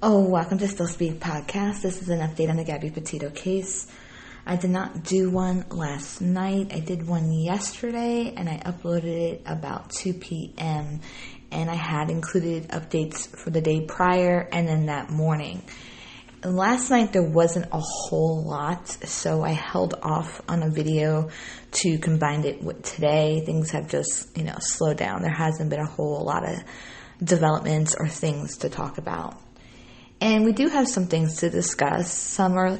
Oh, welcome to Stillspeakpod. This is an update on the Gabby Petito case. I did not do one last night. I did one yesterday, and I uploaded it about 2 p.m., and I had included updates for the day prior and then that morning. Last night there wasn't a whole lot, so I held off on a video to combine it with today. Things have just, slowed down. There hasn't been a whole lot of developments or things to talk about. And we do have some things to discuss. Some are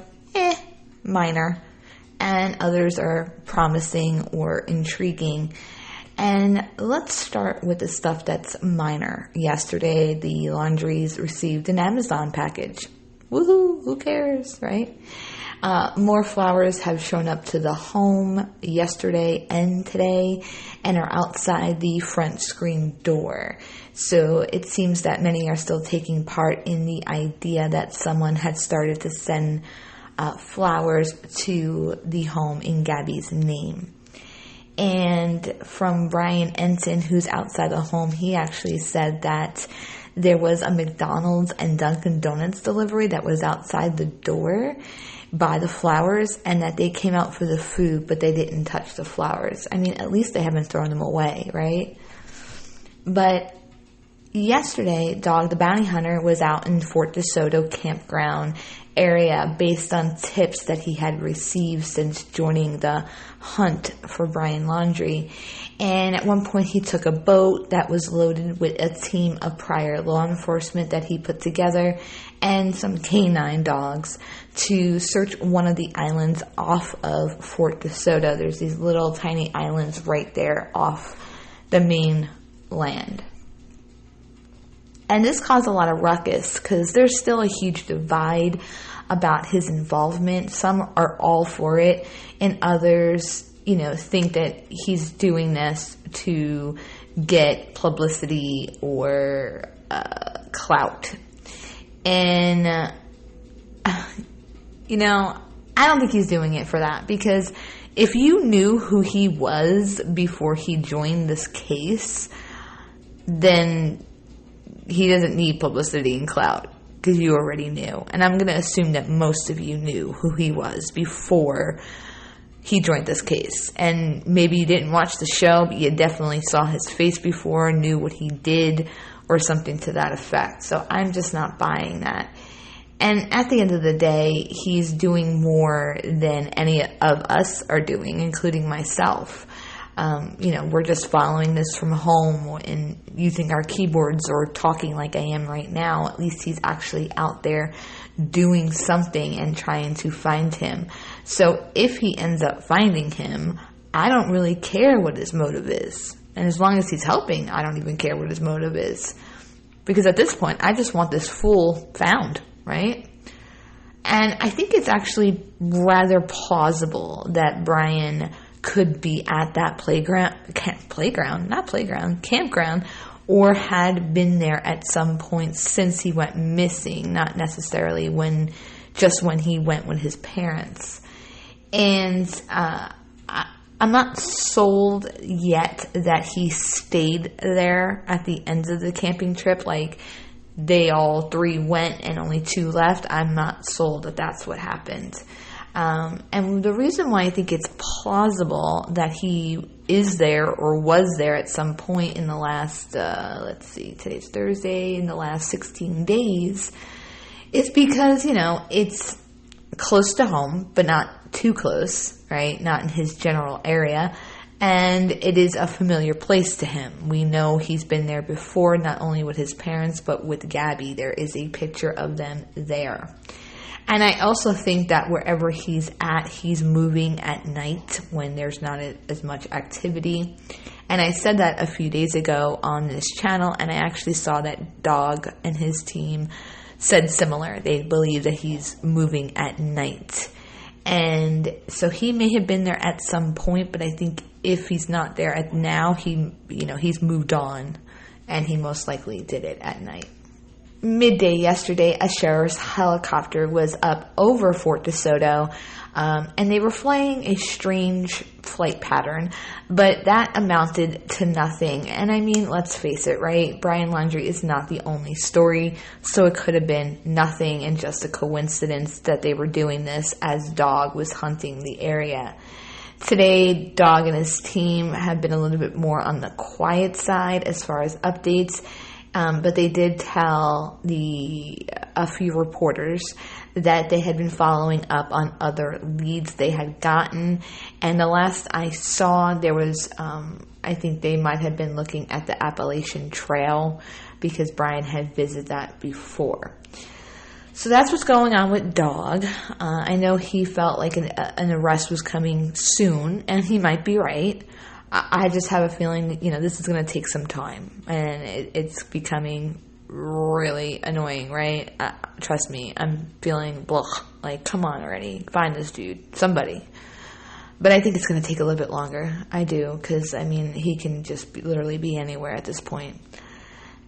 minor, and others are promising or intriguing. And let's start with the stuff that's minor. Yesterday, the laundries received an Amazon package. Woohoo, who cares, right? More flowers have shown up to the home yesterday and today and are outside the front screen door. So it seems that many are still taking part in the idea that someone had started to send flowers to the home in Gabby's name. And from Brian Ensign, who's outside the home, he actually said that there was a McDonald's and Dunkin' Donuts delivery that was outside the door by the flowers, and that they came out for the food, but they didn't touch the flowers. I mean, at least they haven't thrown them away, right? But yesterday, Dog the Bounty Hunter was out in Fort DeSoto campground area based on tips that he had received since joining the hunt for Brian Laundrie. And at one point he took a boat that was loaded with a team of prior law enforcement that he put together and some canine dogs to search one of the islands off of Fort DeSoto. There's these little tiny islands right there off the main land. And this caused a lot of ruckus because there's still a huge divide about his involvement. Some are all for it, and others, think that he's doing this to get publicity or clout. And, I don't think he's doing it for that, because if you knew who he was before he joined this case, then he doesn't need publicity and clout, because you already knew. And I'm going to assume that most of you knew who he was before he joined this case. And maybe you didn't watch the show, but you definitely saw his face before, knew what he did, or something to that effect. So I'm just not buying that. And at the end of the day, he's doing more than any of us are doing, including myself. We're just following this from home and using our keyboards or talking like I am right now. At least he's actually out there doing something and trying to find him. So if he ends up finding him, I don't really care what his motive is. And as long as he's helping, I don't even care what his motive is. Because at this point, I just want this fool found, right? And I think it's actually rather plausible that Brian could be at that campground, or had been there at some point since he went missing, not necessarily when he went with his parents. And I'm not sold yet that he stayed there at the end of the camping trip, like they all 3 went and only 2 left. I'm not sold that that's what happened. And the reason why I think it's plausible that he is there or was there at some point in the last, today's Thursday, in the last 16 days, is because, it's close to home, but not too close, right? Not in his general area. And it is a familiar place to him. We know he's been there before, not only with his parents, but with Gabby. There is a picture of them there. And I also think that wherever he's at, he's moving at night when there's not as much activity. And I said that a few days ago on this channel, and I actually saw that Dog and his team said similar. They believe that he's moving at night. And so he may have been there at some point, but I think if he's not there at now, he's moved on, and he most likely did it at night. midday yesterday, a sheriff's helicopter was up over Fort DeSoto, and they were flying a strange flight pattern, but that amounted to nothing. And I mean, let's face it, right? Brian Laundrie is not the only story, so it could have been nothing and just a coincidence that they were doing this as Dog was hunting the area. Today, Dog and his team have been a little bit more on the quiet side as far as updates, but they did tell a few reporters that they had been following up on other leads they had gotten. And the last I saw, there was, I think they might have been looking at the Appalachian Trail because Brian had visited that before. So that's what's going on with Dog. I know he felt like an arrest was coming soon, and he might be right. I just have a feeling, this is going to take some time, and it's becoming really annoying, right? Trust me, I'm feeling like, come on already, find this dude, somebody. But I think it's going to take a little bit longer. I do, because, he can just literally be anywhere at this point.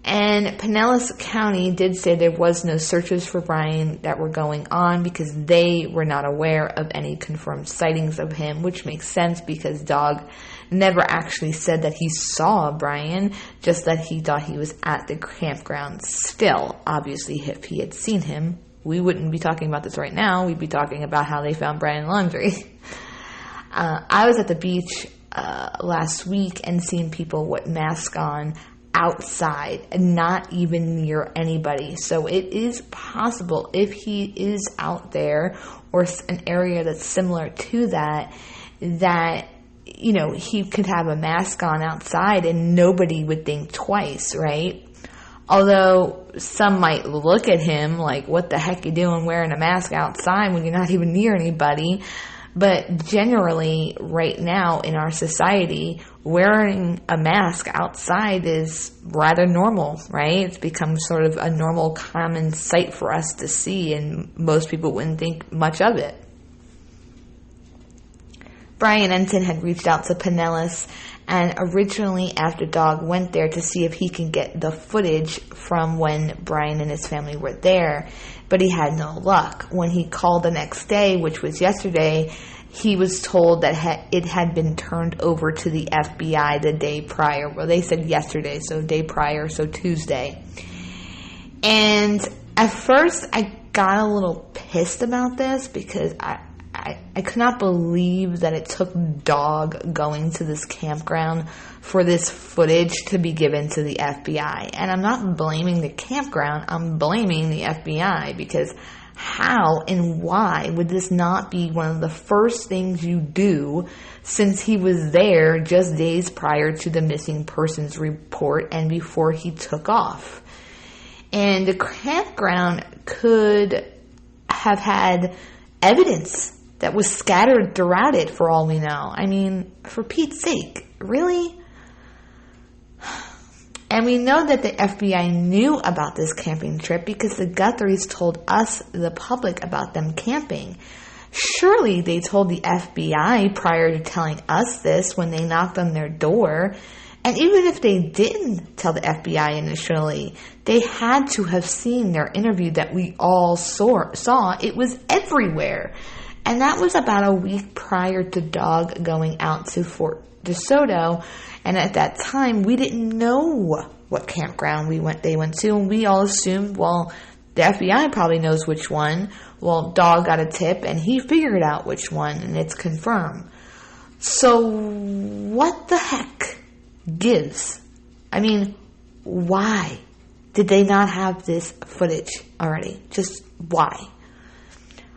And Pinellas County did say there was no searches for Brian that were going on because they were not aware of any confirmed sightings of him, which makes sense because Dog never actually said that he saw Brian, just that he thought he was at the campground still. Obviously, if he had seen him, we wouldn't be talking about this right now. We'd be talking about how they found Brian Laundrie. I was at the beach last week and seeing people with masks on outside and not even near anybody. So it is possible if he is out there or an area that's similar to that he could have a mask on outside and nobody would think twice, right? Although some might look at him like, what the heck you doing wearing a mask outside when you're not even near anybody? But generally, right now in our society, wearing a mask outside is rather normal, right? It's become sort of a normal, common sight for us to see, and most people wouldn't think much of it. Brian Ensign had reached out to Pinellas, and originally after Dog went there to see if he can get the footage from when Brian and his family were there, but he had no luck. When he called the next day, which was yesterday, he was told that it had been turned over to the FBI the day prior. Well, they said yesterday, so day prior, so Tuesday. And at first, I got a little pissed about this because I could not believe that it took Dog going to this campground for this footage to be given to the FBI. And I'm not blaming the campground, I'm blaming the FBI, because how and why would this not be one of the first things you do, since he was there just days prior to the missing persons report and before he took off? And the campground could have had evidence that was scattered throughout it, for all we know. For Pete's sake, really? And we know that the FBI knew about this camping trip because the Guthries told us, the public, about them camping. Surely they told the FBI prior to telling us this when they knocked on their door. And even if they didn't tell the FBI initially, they had to have seen their interview that we all saw. It was everywhere. And that was about a week prior to Dog going out to Fort DeSoto. And at that time, we didn't know what campground they went to. And we all assumed, well, the FBI probably knows which one. Well, Dog got a tip and he figured out which one, and it's confirmed. So what the heck gives? Why did they not have this footage already? Just why?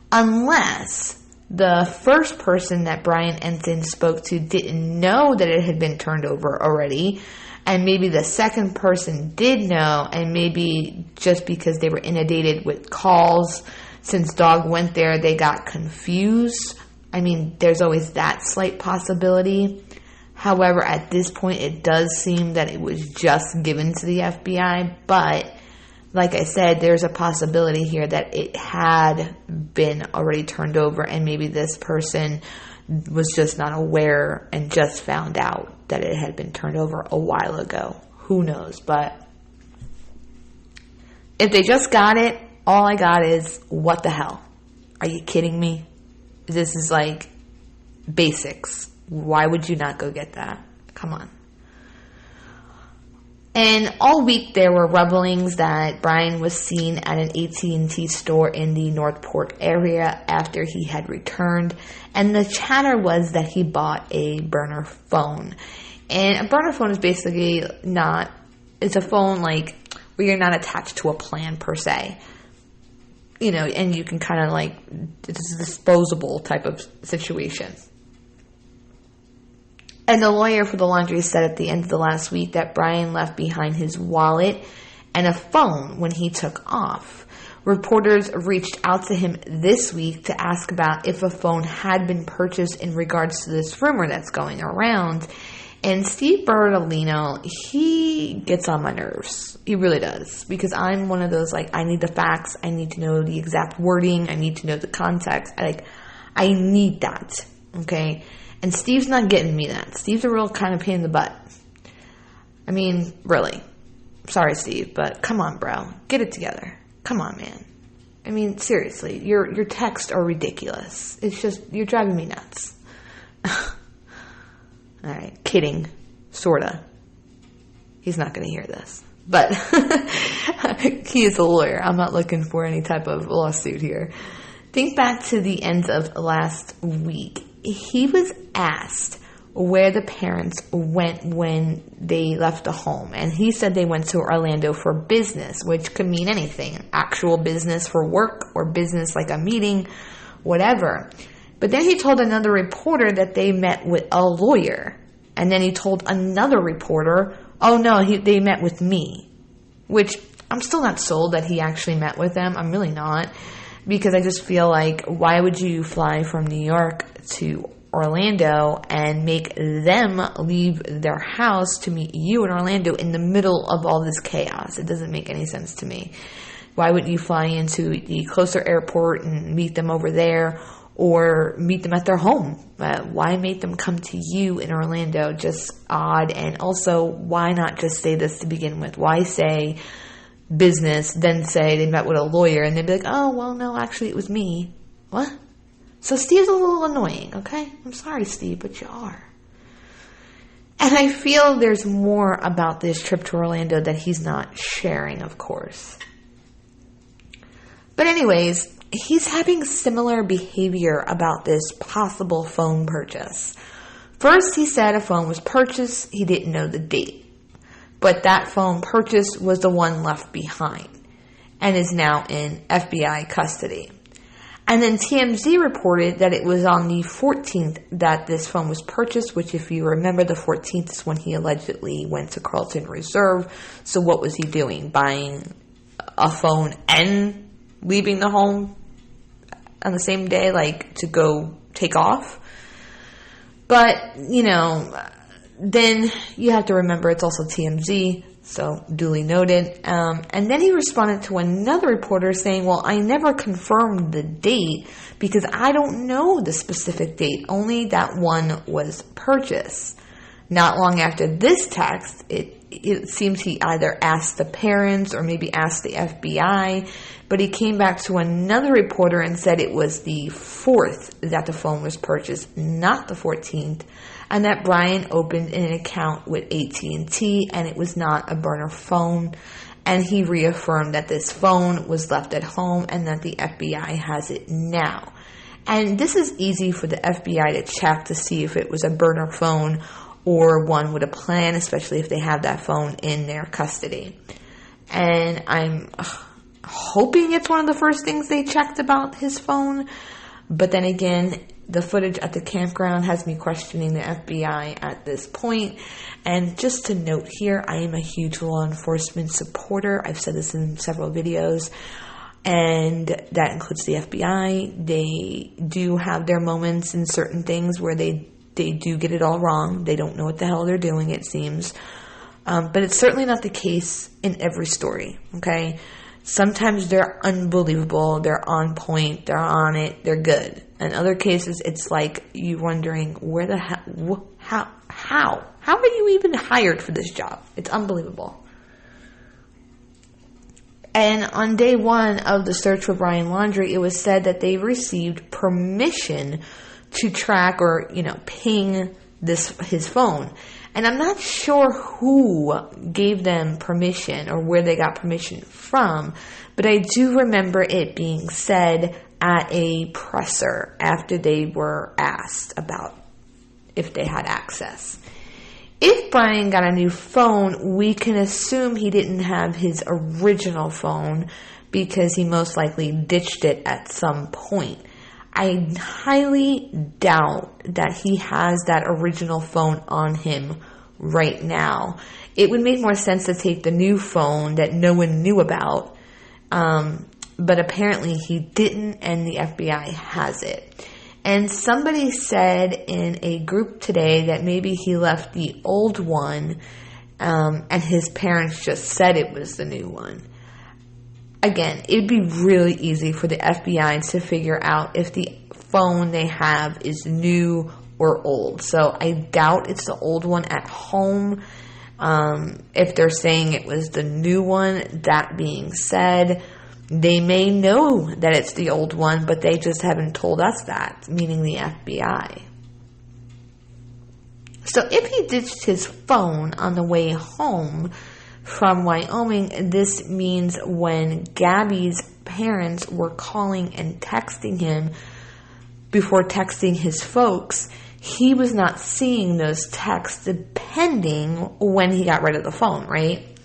Unless the first person that Brian Ensign spoke to didn't know that it had been turned over already, and maybe the second person did know, and maybe just because they were inundated with calls, since Dog went there, they got confused. There's always that slight possibility. However, at this point, it does seem that it was just given to the FBI, but like I said, there's a possibility here that it had been already turned over, and maybe this person was just not aware and just found out that it had been turned over a while ago. Who knows? But If they just got it, all I got is, what the hell? Are you kidding me? This is like basics. Why would you not go get that? Come on. And all week there were rumblings that Brian was seen at an AT&T store in the Northport area after he had returned. And the chatter was that he bought a burner phone. And a burner phone is basically it's a phone like where you're not attached to a plan per se. You know, and you can kind of like, it's a disposable type of situation. And the lawyer for the laundry said at the end of the last week that Brian left behind his wallet and a phone when he took off. Reporters reached out to him this week to ask about if a phone had been purchased in regards to this rumor that's going around. And Steve Bertolino, he gets on my nerves. He really does. Because I'm one of those, like, I need the facts. I need to know the exact wording. I need to know the context. I need that. Okay? And Steve's not getting me that. Steve's a real kind of pain in the butt. I mean, really. Sorry, Steve, but come on, bro. Get it together. Come on, man. I mean, seriously, your texts are ridiculous. It's just, you're driving me nuts. All right, kidding. Sorta. He's not going to hear this. But he is a lawyer. I'm not looking for any type of lawsuit here. Think back to the end of last week. He was asked where the parents went when they left the home. And he said they went to Orlando for business, which could mean anything. Actual business for work or business like a meeting, whatever. But then he told another reporter that they met with a lawyer. And then he told another reporter, oh no, they met with me. Which I'm still not sold that he actually met with them. I'm really not. Because I just feel like, why would you fly from New York to Orlando and make them leave their house to meet you in Orlando in the middle of all this chaos? It doesn't make any sense to me. Why wouldn't you fly into the closer airport and meet them over there or meet them at their home? Why make them come to you in Orlando? Just odd. And also, why not just say this to begin with? Why say business, then say they met with a lawyer, and they'd be like, oh, well, no, actually, it was me. What? So Steve's a little annoying, okay? I'm sorry, Steve, but you are. And I feel there's more about this trip to Orlando that he's not sharing, of course. But anyways, he's having similar behavior about this possible phone purchase. First, he said a phone was purchased. He didn't know the date. But that phone purchase was the one left behind and is now in FBI custody. And then TMZ reported that it was on the 14th that this phone was purchased, which if you remember, the 14th is when he allegedly went to Carlton Reserve. So what was he doing? Buying a phone and leaving the home on the same day, like to go take off? But, you know, then you have to remember it's also TMZ, so duly noted. And then he responded to another reporter saying, well, I never confirmed the date because I don't know the specific date, only that one was purchased. Not long after this text, it seems he either asked the parents or maybe asked the FBI, but he came back to another reporter and said it was the 4th that the phone was purchased, not the 14th. And that Brian opened an account with AT&T and it was not a burner phone. And he reaffirmed that this phone was left at home and that the FBI has it now. And this is easy for the FBI to check to see if it was a burner phone or one with a plan, especially if they have that phone in their custody. And I'm hoping it's one of the first things they checked about his phone. But then again, the footage at the campground has me questioning the FBI at this point. And just to note here, I am a huge law enforcement supporter. I've said this in several videos. And that includes the FBI. They do have their moments in certain things where they do get it all wrong. They don't know what the hell they're doing, it seems. But it's certainly not the case in every story, okay? Sometimes they're unbelievable, they're on point, they're on it, they're good. In other cases, it's like you wondering, where the hell, how are you even hired for this job? It's unbelievable. And on day one of the search for Brian Laundrie, it was said that they received permission to track or, ping his phone. And I'm not sure who gave them permission or where they got permission from, but I do remember it being said at a presser after they were asked about if they had access. If Brian got a new phone, we can assume he didn't have his original phone because he most likely ditched it at some point. I highly doubt that he has that original phone on him right now. It would make more sense to take the new phone that no one knew about, but apparently he didn't, and the FBI has it. And somebody said in a group today that maybe he left the old one, and his parents just said it was the new one. Again, it'd be really easy for the FBI to figure out if the phone they have is new or old. So I doubt it's the old one at home. If they're saying it was the new one, that being said, they may know that it's the old one, but they just haven't told us that, meaning the FBI. So if he ditched his phone on the way home from Wyoming, this means when Gabby's parents were calling and texting him before texting his folks, he was not seeing those texts depending when he got rid of the phone, right?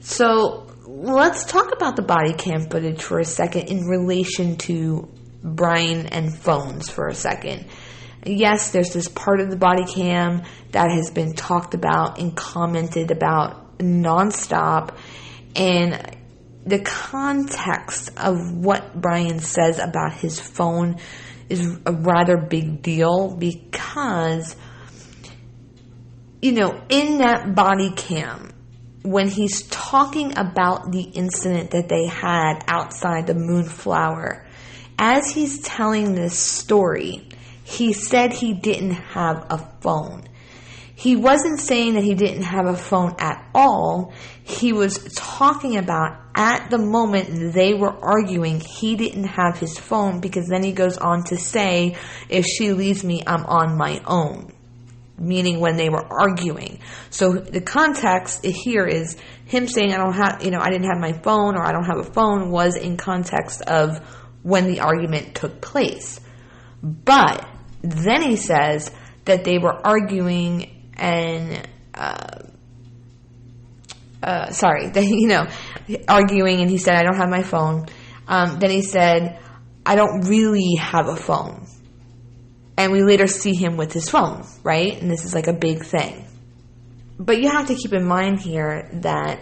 So let's talk about the body cam footage for a second in relation to Brian and phones for a second. Yes, there's this part of the body cam that has been talked about and commented about nonstop, and the context of what Brian says about his phone is a rather big deal because, in that body cam, when he's talking about the incident that they had outside the Moonflower, as he's telling this story, he said he didn't have a phone. He wasn't saying that he didn't have a phone at all. He was talking about at the moment they were arguing, he didn't have his phone, because then he goes on to say, if she leaves me, I'm on my own. Meaning when they were arguing. So the context here is him saying I didn't have my phone, or I don't have a phone, was in context of when the argument took place. But then he says that they were arguing and arguing, and he said, I don't have my phone. Then he said, I don't really have a phone. And we later see him with his phone, right? And this is like a big thing. But you have to keep in mind here that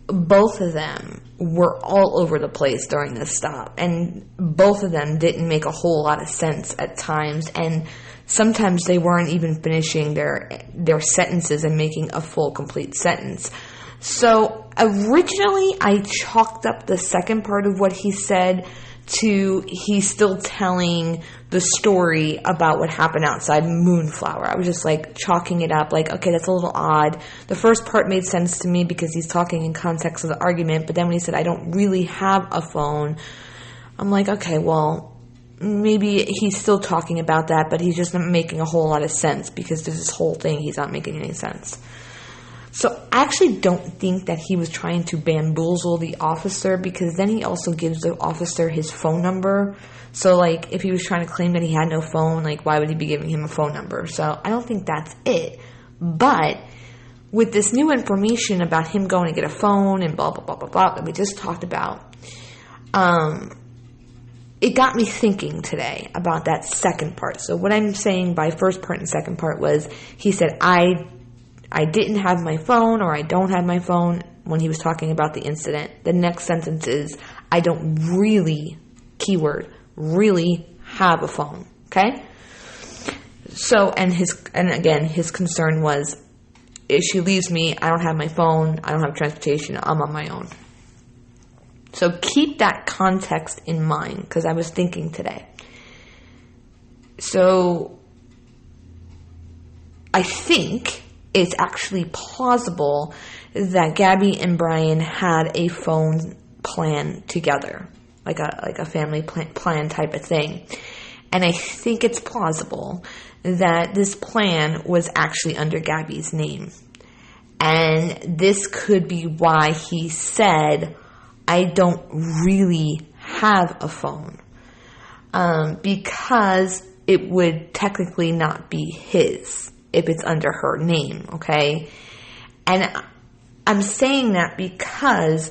both of them were all over the place during this stop. And both of them didn't make a whole lot of sense at times. And sometimes they weren't even finishing their sentences and making a full, complete sentence. So originally I chalked up the second part of what he said to he's still telling the story about what happened outside Moonflower. I was just chalking it up okay, that's a little odd. The first part made sense to me because he's talking in context of the argument, but then when he said I don't really have a phone, I'm like, okay, well, maybe he's still talking about that, but he's just not making a whole lot of sense because there's this whole thing he's not making any sense. So I actually don't think that he was trying to bamboozle the officer, because then he also gives the officer his phone number. So if he was trying to claim that he had no phone, why would he be giving him a phone number? So I don't think that's it. But with this new information about him going to get a phone and blah, blah, blah, blah, blah, that we just talked about, it got me thinking today about that second part. So what I'm saying by first part and second part was he said, I didn't have my phone, or I don't have my phone, when he was talking about the incident. The next sentence is, I don't really, keyword, really have a phone. Okay? So, and again, his concern was, if she leaves me, I don't have my phone, I don't have transportation, I'm on my own. So keep that context in mind, because I was thinking today. So I think it's actually plausible that Gabby and Brian had a phone plan together, like a family plan type of thing. And I think it's plausible that this plan was actually under Gabby's name. And this could be why he said, I don't really have a phone. Because it would technically not be his if it's under her name, okay? And I'm saying that because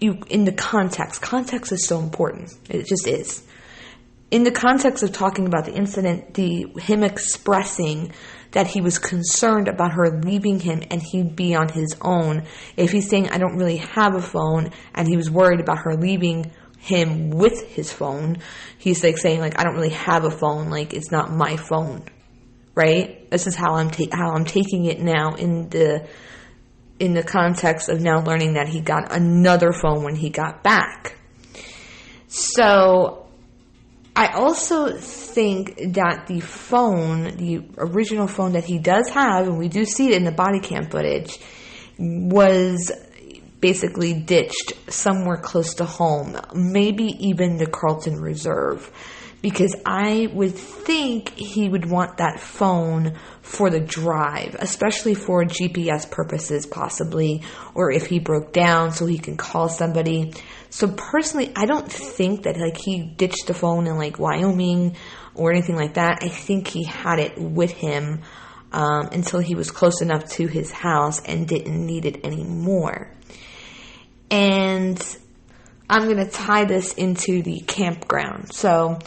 in the context is so important. It just is. In the context of talking about the incident, him expressing that he was concerned about her leaving him and he'd be on his own. If he's saying, I don't really have a phone, and he was worried about her leaving him with his phone, he's like saying, like, I don't really have a phone, like, it's not my phone, right? This is how I'm taking it now in the context of now learning that he got another phone when he got back. So I also think that the original phone that he does have, and we do see it in the body cam footage, was basically ditched somewhere close to home, maybe even the Carlton Reserve, because I would think he would want that phone for the drive, especially for GPS purposes possibly, or if he broke down so he can call somebody. So personally, I don't think that like he ditched the phone in like Wyoming or anything like that. I think he had it with him until he was close enough to his house and didn't need it anymore. And I'm going to tie this into the campground. So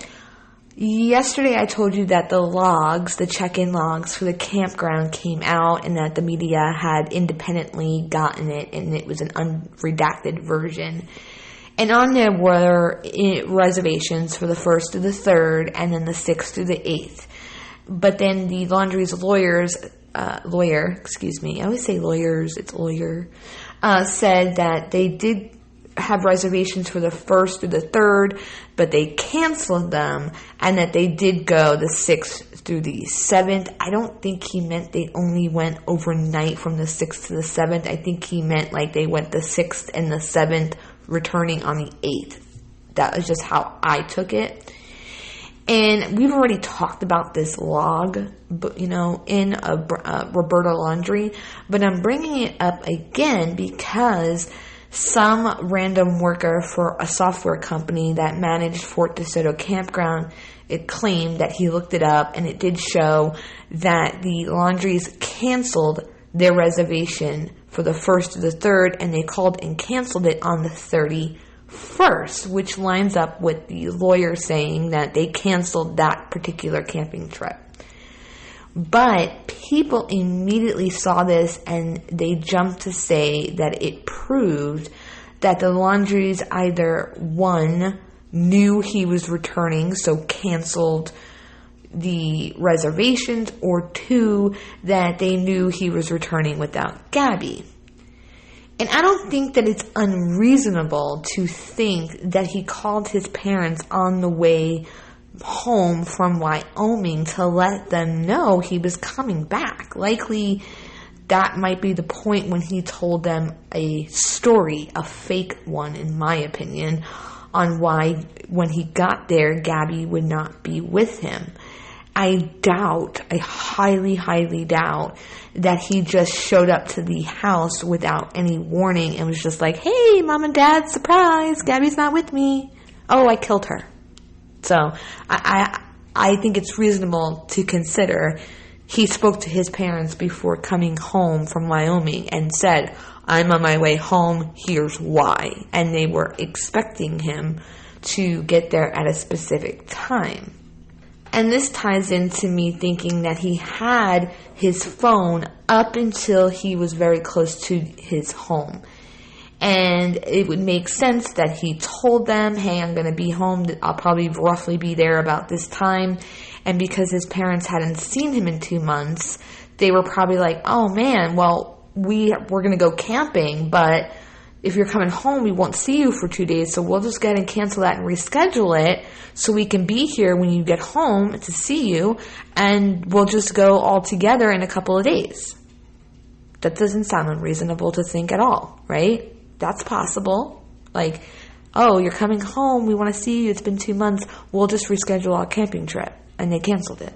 yesterday I told you that the check-in logs for the campground came out and that the media had independently gotten it, and it was an unredacted version. And on there were reservations for the 1st through the 3rd and then the 6th through the 8th. But then the laundry's lawyer, I always say lawyers, it's lawyer, said that they did have reservations for the 1st through the 3rd, but they canceled them, and that they did go the 6th through the 7th. I don't think he meant they only went overnight from the 6th to the 7th. I think he meant like they went the 6th and the 7th, returning on the 8th. That was just how I took it. And we've already talked about this log, in Roberta Laundry, but I'm bringing it up again because some random worker for a software company that managed Fort DeSoto Campground, it claimed that he looked it up, and it did show that the Laundries canceled their reservation for the 1st to the 3rd, and they called and canceled it on the 31st, which lines up with the lawyer saying that they canceled that particular camping trip. But people immediately saw this and they jumped to say that it proved that the Laundries either, one, knew he was returning, so canceled the reservations, or two, that they knew he was returning without Gabby. And I don't think that it's unreasonable to think that he called his parents on the way home from Wyoming to let them know he was coming back. Likely that might be the point when he told them a story, a fake one in my opinion, on why when he got there Gabby would not be with him. I highly, highly doubt that he just showed up to the house without any warning and was just like, hey, Mom and Dad, surprise, Gabby's not with me. Oh, I killed her. So I think it's reasonable to consider he spoke to his parents before coming home from Wyoming and said, I'm on my way home, here's why. And they were expecting him to get there at a specific time. And this ties into me thinking that he had his phone up until he was very close to his home. And it would make sense that he told them, hey, I'm going to be home. I'll probably roughly be there about this time. And because his parents hadn't seen him in 2 months, they were probably like, oh man, well, we're going to go camping, but if you're coming home, we won't see you for 2 days, so we'll just go ahead and cancel that and reschedule it so we can be here when you get home to see you, and we'll just go all together in a couple of days. That doesn't sound unreasonable to think at all, right? That's possible. Like, oh, you're coming home. We want to see you. It's been 2 months. We'll just reschedule our camping trip. And they canceled it.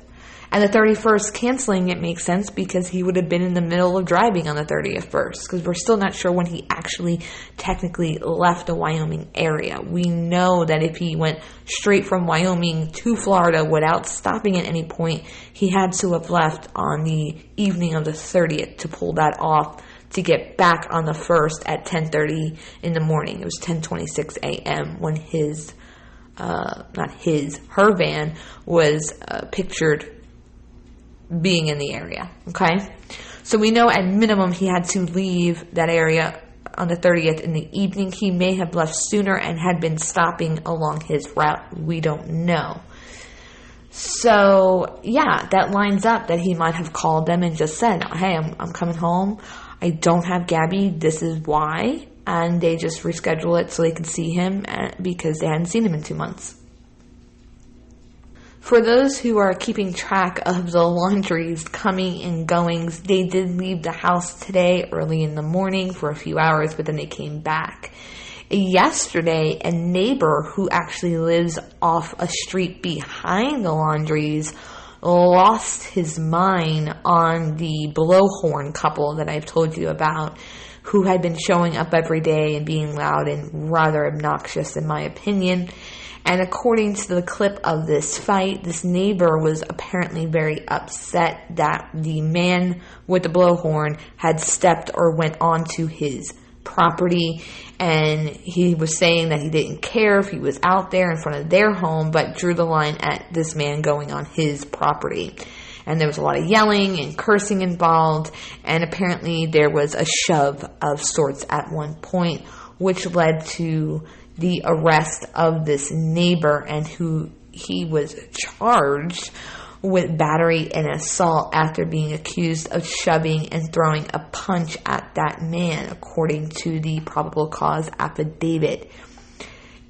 And the 31st canceling it makes sense because he would have been in the middle of driving on the 31st, because we're still not sure when he actually technically left the Wyoming area. We know that if he went straight from Wyoming to Florida without stopping at any point, he had to have left on the evening of the 30th to pull that off to get back on the 1st at 10:30 in the morning. It was 10:26 a.m. when her van was pictured being in the area, okay? So we know at minimum he had to leave that area on the 30th in the evening. He may have left sooner and had been stopping along his route. We don't know. So, yeah, that lines up that he might have called them and just said, hey, I'm coming home. I don't have Gabby. This is why. And they just reschedule it so they could see him because they hadn't seen him in 2 months. For those who are keeping track of the laundries coming and goings, they did leave the house today early in the morning for a few hours, but then they came back. Yesterday, a neighbor who actually lives off a street behind the laundries lost his mind on the blowhorn couple that I've told you about, who had been showing up every day and being loud and rather obnoxious in my opinion. And according to the clip of this fight, this neighbor was apparently very upset that the man with the blowhorn had stepped or went onto his property, and he was saying that he didn't care if he was out there in front of their home, but drew the line at this man going on his property. And there was a lot of yelling and cursing involved, and apparently there was a shove of sorts at one point, which led to the arrest of this neighbor, and who he was charged with battery and assault after being accused of shoving and throwing a punch at that man, according to the probable cause affidavit.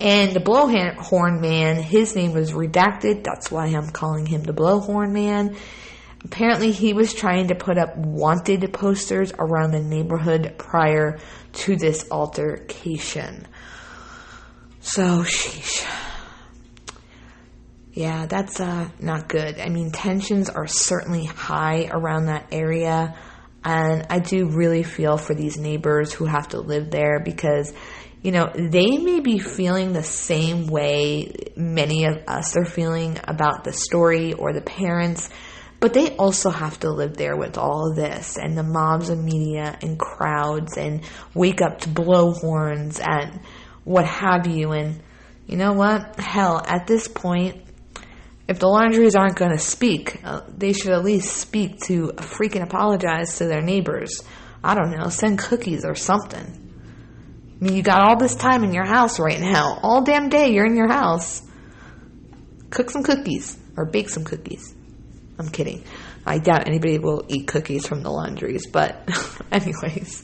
And the blowhorn man, his name was redacted. That's why I'm calling him the blowhorn man. Apparently he was trying to put up wanted posters around the neighborhood prior to this altercation. So, sheesh. Yeah, that's not good. I mean, tensions are certainly high around that area, and I do really feel for these neighbors who have to live there because, you know, they may be feeling the same way many of us are feeling about the story or the parents, but they also have to live there with all of this and the mobs of media and crowds and wake up to blowhorns and what have you. And you know what? Hell, at this point, if the laundries aren't going to speak, they should at least speak to freaking apologize to their neighbors. I don't know, send cookies or something. I mean, you got all this time in your house right now. All damn day you're in your house. Cook some cookies or bake some cookies. I'm kidding. I doubt anybody will eat cookies from the laundries, but anyways.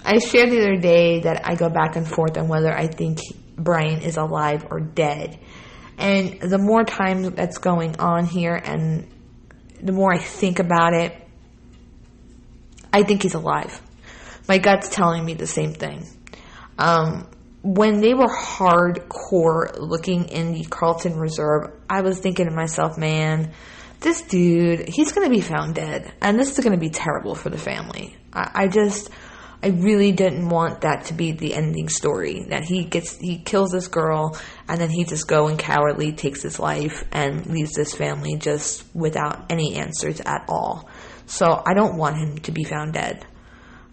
I shared the other day that I go back and forth on whether I think Brian is alive or dead. And the more time that's going on here and the more I think about it, I think he's alive. My gut's telling me the same thing. When they were hardcore looking in the Carlton Reserve, I was thinking to myself, man, this dude, he's going to be found dead. And this is going to be terrible for the family. I really didn't want that to be the ending story, that he kills this girl and then he just go and cowardly takes his life and leaves this family just without any answers at all. So I don't want him to be found dead.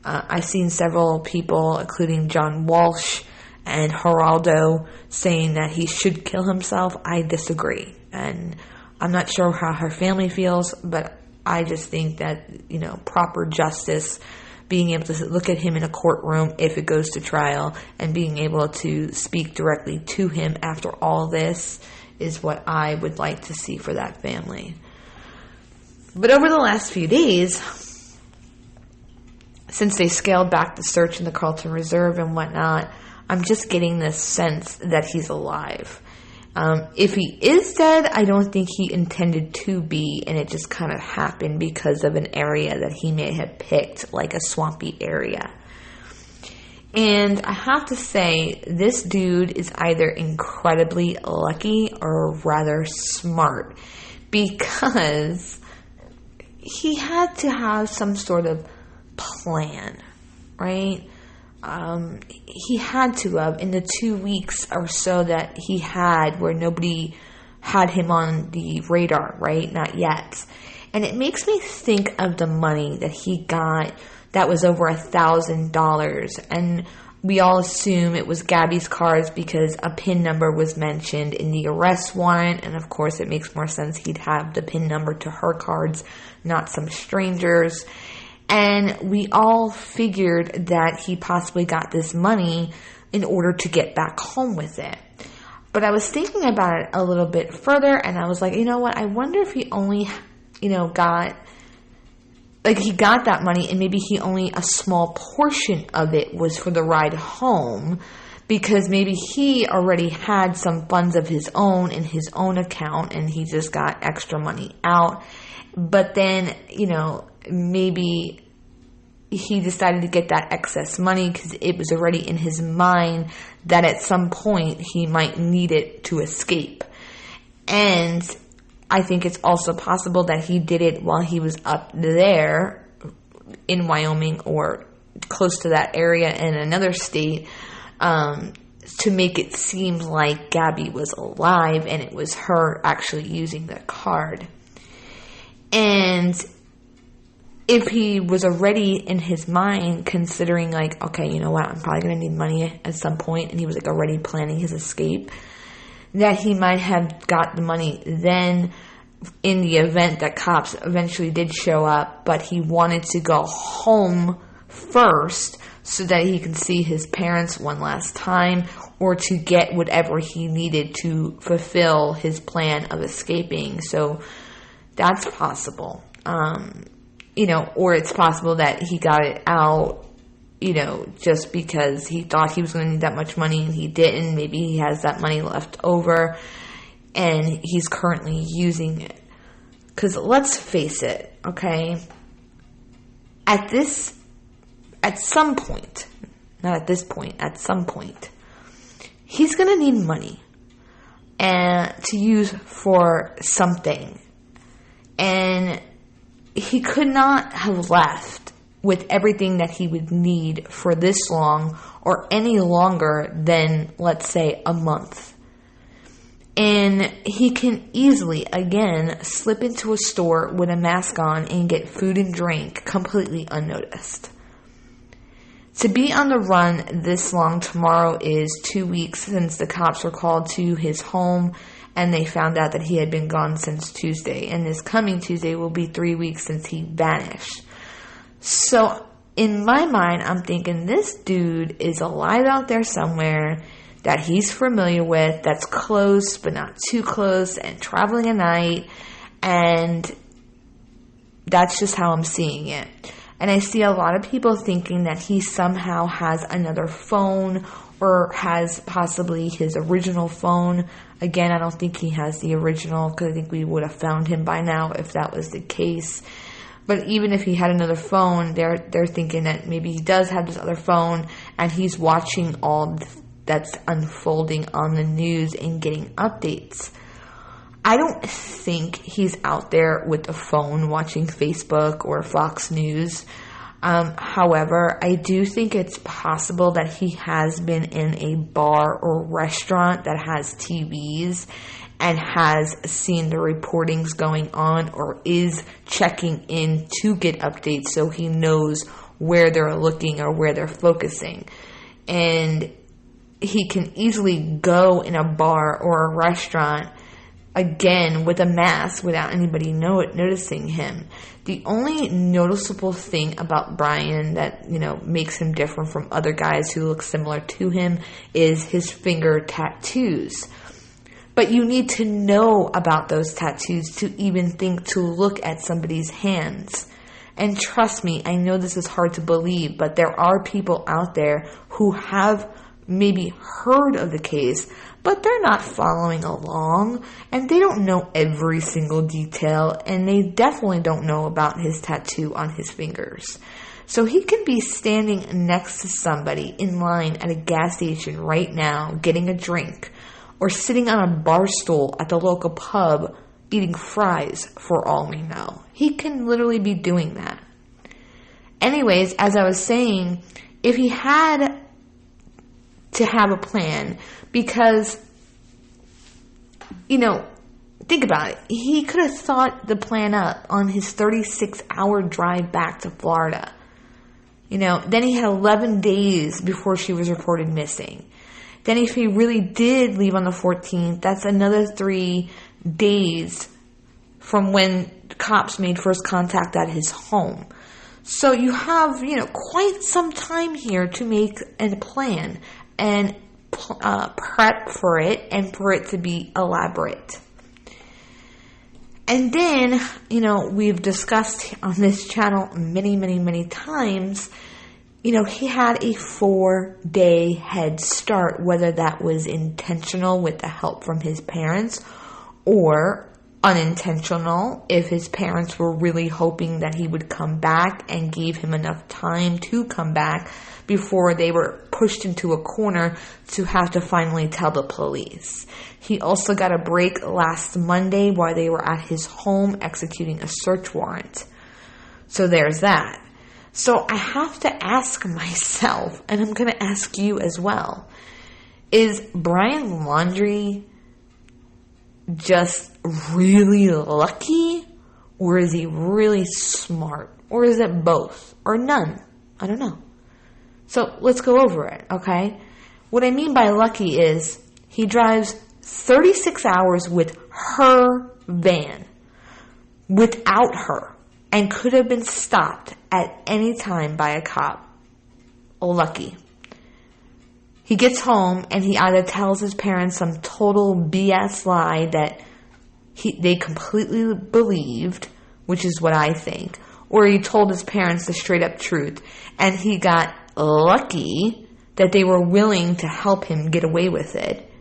I've seen several people, including John Walsh and Geraldo, saying that he should kill himself. I disagree. And I'm not sure how her family feels, but I just think that, you know, proper justice, being able to look at him in a courtroom if it goes to trial and being able to speak directly to him after all this is what I would like to see for that family. But over the last few days, since they scaled back the search in the Carlton Reserve and whatnot, I'm just getting this sense that he's alive. If he is dead, I don't think he intended to be, and it just kind of happened because of an area that he may have picked, like a swampy area. And I have to say, this dude is either incredibly lucky or rather smart, because he had to have some sort of plan, right? He had to have, in the 2 weeks or so that he had where nobody had him on the radar, right? Not yet. And it makes me think of the money that he got that was over $1,000. And we all assume it was Gabby's cards because a PIN number was mentioned in the arrest warrant. And of course, it makes more sense he'd have the PIN number to her cards, not some strangers. And we all figured that he possibly got this money in order to get back home with it. But I was thinking about it a little bit further, and I was like, you know what? I wonder if he only, got that money, and maybe only a small portion of it was for the ride home, because maybe he already had some funds of his own in his own account, and he just got extra money out. But then, maybe he decided to get that excess money because it was already in his mind that at some point he might need it to escape. And I think it's also possible that he did it while he was up there in Wyoming or close to that area in another state, to make it seem like Gabby was alive and it was her actually using the card. And if he was already in his mind considering like, okay, you know what, I'm probably going to need money at some point, and he was like already planning his escape, that he might have got the money then in the event that cops eventually did show up, but he wanted to go home first so that he can see his parents one last time, or to get whatever he needed to fulfill his plan of escaping. So that's possible. Or it's possible that he got it out, just because he thought he was going to need that much money and he didn't. Maybe he has that money left over and he's currently using it. Because let's face it, okay? At some point, he's going to need money to use for something. And he could not have left with everything that he would need for this long or any longer than, let's say, a month. And he can easily, again, slip into a store with a mask on and get food and drink completely unnoticed. To be on the run this long, tomorrow is 2 weeks since the cops were called to his home, and they found out that he had been gone since Tuesday. And this coming Tuesday will be 3 weeks since he vanished. So in my mind, I'm thinking this dude is alive out there somewhere that he's familiar with, that's close but not too close, and traveling at night. And that's just how I'm seeing it. And I see a lot of people thinking that he somehow has another phone or has possibly his original phone. Again, I don't think he has the original, because I think we would have found him by now if that was the case. But even if he had another phone, they're thinking that maybe he does have this other phone and he's watching all that's unfolding on the news and getting updates. I don't think he's out there with a phone watching Facebook or Fox News. However, I do think it's possible that he has been in a bar or restaurant that has TVs and has seen the reportings going on, or is checking in to get updates so he knows where they're looking or where they're focusing. And he can easily go in a bar or a restaurant, again, with a mask without anybody noticing him. The only noticeable thing about Brian that, makes him different from other guys who look similar to him is his finger tattoos. But you need to know about those tattoos to even think to look at somebody's hands. And trust me, I know this is hard to believe, but there are people out there who have maybe heard of the case, but they're not following along, and they don't know every single detail, and they definitely don't know about his tattoo on his fingers. So he could be standing next to somebody in line at a gas station right now getting a drink, or sitting on a bar stool at the local pub eating fries, for all we know. He can literally be doing that. Anyways, as I was saying, if he had to have a plan, because, think about it. He could have thought the plan up on his 36-hour drive back to Florida. Then he had 11 days before she was reported missing. Then if he really did leave on the 14th, that's another 3 days from when cops made first contact at his home. So you have, quite some time here to make a plan and prep for it, and for it to be elaborate. And then, we've discussed on this channel many, many, many times, he had a 4-day head start, whether that was intentional with the help from his parents or unintentional if his parents were really hoping that he would come back and gave him enough time to come back before they were pushed into a corner to have to finally tell the police. He also got a break last Monday while they were at his home executing a search warrant. So there's that. So I have to ask myself, and I'm going to ask you as well, is Brian Laundrie just really lucky, or is he really smart, or is it both, or none? I don't know. So let's go over it, okay? What I mean by lucky is he drives 36 hours with her van, without her, and could have been stopped at any time by a cop. Lucky. He gets home and he either tells his parents some total BS lie that they completely believed, which is what I think, or he told his parents the straight up truth, and he got lucky that they were willing to help him get away with it.